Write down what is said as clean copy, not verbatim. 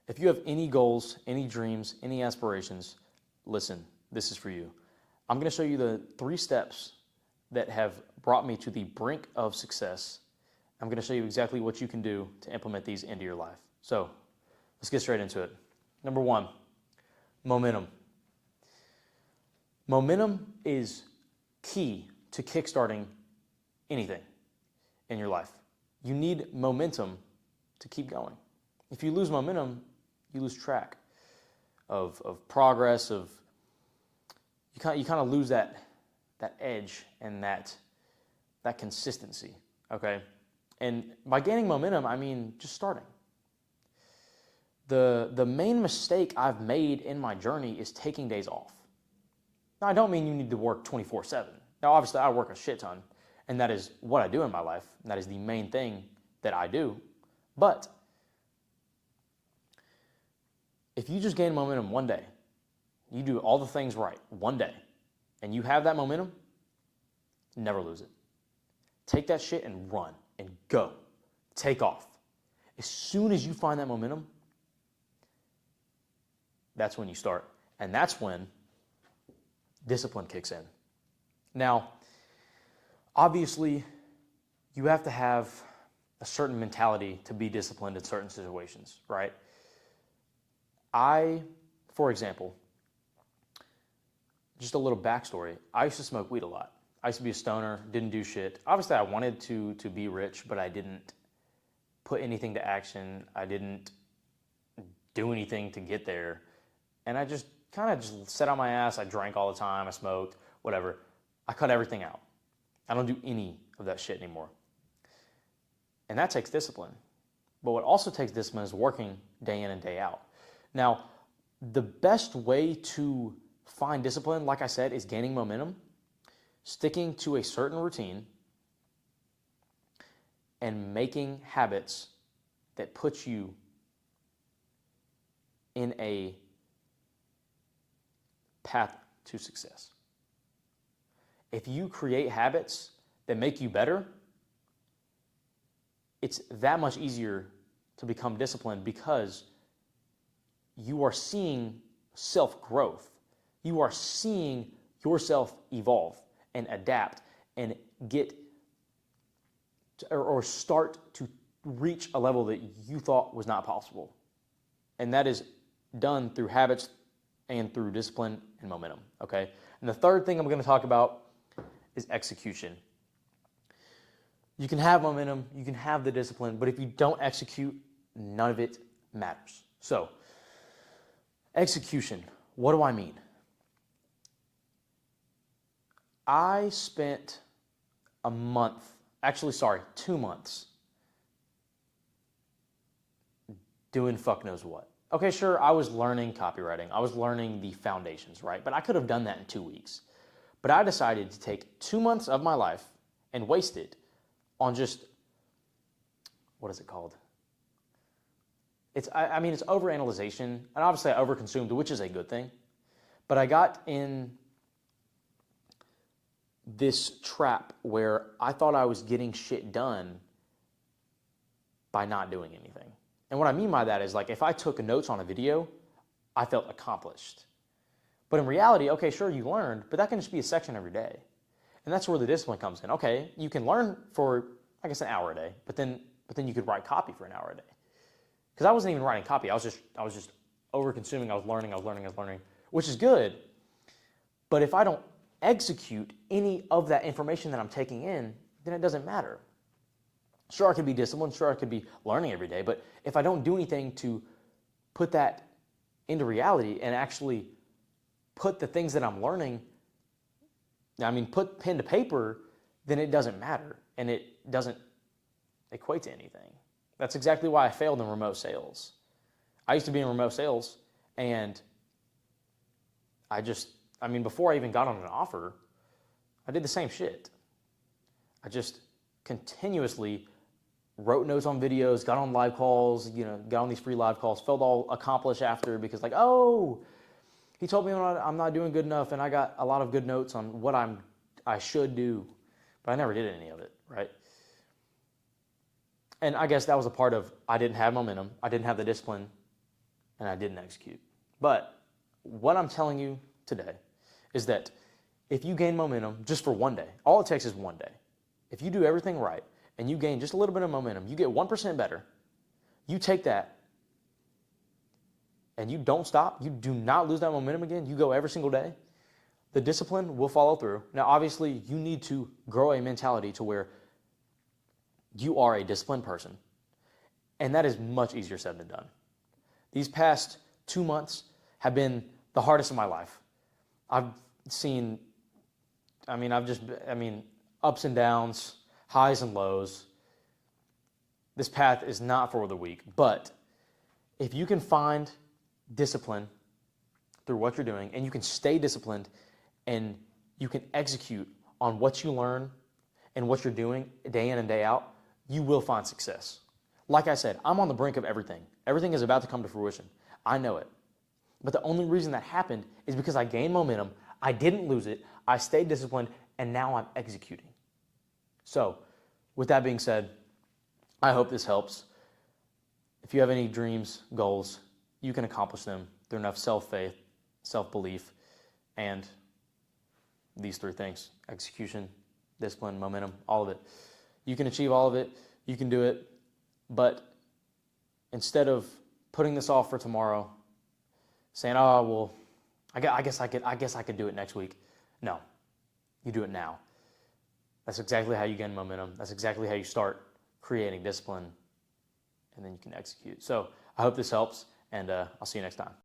If you have any goals, any dreams, any aspirations, listen, this is for you. I'm going to show you the 3 steps that have brought me to the brink of success. I'm going to show you exactly what you can do to implement these into your life. So let's get straight into it. Number 1, momentum. Momentum is key to kickstarting anything in your life. You need momentum to keep going. If you lose momentum, you lose track of progress, you kind of lose that edge and that consistency, okay? And by gaining momentum, I mean just starting. The main mistake I've made in my journey is taking days off. Now, I don't mean you need to work 24/7. Now, obviously, I work a shit ton, and that is what I do in my life, and that is the main thing that I do. But if you just gain momentum one day, you do all the things right one day, and you have that momentum, never lose it. Take that shit and run and go. Take off. As soon as you find that momentum, that's when you start. And that's when discipline kicks in. Now, obviously, you have to have a certain mentality to be disciplined in certain situations, right? For example, just a little backstory, I used to smoke weed a lot. I used to be a stoner, didn't do shit. Obviously, I wanted to be rich, but I didn't put anything to action. I didn't do anything to get there. And I just kind of just sat on my ass. I drank all the time. I smoked, whatever. I cut everything out. I don't do any of that shit anymore. And that takes discipline. But what also takes discipline is working day in and day out. Now, the best way to find discipline, like I said, is gaining momentum, sticking to a certain routine, and making habits that put you in a path to success. If you create habits that make you better, it's that much easier to become disciplined because you are seeing self-growth. You are seeing yourself evolve and adapt and get or start to reach a level that you thought was not possible. And that is done through habits and through discipline and momentum, okay? And the third thing I'm going to talk about is execution. You can have momentum, you can have the discipline, but if you don't execute, none of it matters. So, execution, what do I mean? I spent 2 months doing fuck knows what. Okay, sure, I was learning copywriting. I was learning the foundations, right? But I could have done that in 2 weeks. But I decided to take 2 months of my life and waste it on just, what is it called? It's overanalyzation, and obviously I overconsumed, which is a good thing. But I got in this trap where I thought I was getting shit done by not doing anything. And what I mean by that is, like, if I took notes on a video, I felt accomplished. But in reality, okay, sure, you learned, but that can just be a section every day. And that's where the discipline comes in. Okay, you can learn for, I guess, an hour a day, but then you could write copy for an hour a day. Because I wasn't even writing copy. I was just over-consuming. I was learning, which is good. But if I don't execute any of that information that I'm taking in, then it doesn't matter. Sure, I could be disciplined. Sure, I could be learning every day. But if I don't do anything to put that into reality and actually put the things that I'm learning, put pen to paper, then it doesn't matter. And it doesn't equate to anything. That's exactly why I failed in remote sales. I used to be in remote sales, and before I even got on an offer, I did the same shit. I just continuously wrote notes on videos, got on live calls, got on these free live calls, felt all accomplished after because he told me I'm not doing good enough, and I got a lot of good notes on what I should do, but I never did any of it, right? And I guess that was a part of, I didn't have momentum, I didn't have the discipline, and I didn't execute. But what I'm telling you today is that if you gain momentum just for one day, all it takes is one day. If you do everything right and you gain just a little bit of momentum, you get 1% better, you take that and you don't stop, you do not lose that momentum again, you go every single day, the discipline will follow through. Now, obviously, you need to grow a mentality to where you are a disciplined person, and that is much easier said than done. These past 2 months have been the hardest of my life. I've seen, ups and downs, highs and lows. This path is not for the weak, but if you can find discipline through what you're doing, and you can stay disciplined, and you can execute on what you learn and what you're doing day in and day out, you will find success. Like I said, I'm on the brink of everything. Everything is about to come to fruition. I know it. But the only reason that happened is because I gained momentum, I didn't lose it, I stayed disciplined, and now I'm executing. So, with that being said, I hope this helps. If you have any dreams, goals, you can accomplish them through enough self-faith, self-belief, and these three things: execution, discipline, momentum, all of it. You can achieve all of it. You can do it. But instead of putting this off for tomorrow, saying, "Oh, well, I guess I could do it next week." No, you do it now. That's exactly how you gain momentum. That's exactly how you start creating discipline, and then you can execute. So I hope this helps, and I'll see you next time.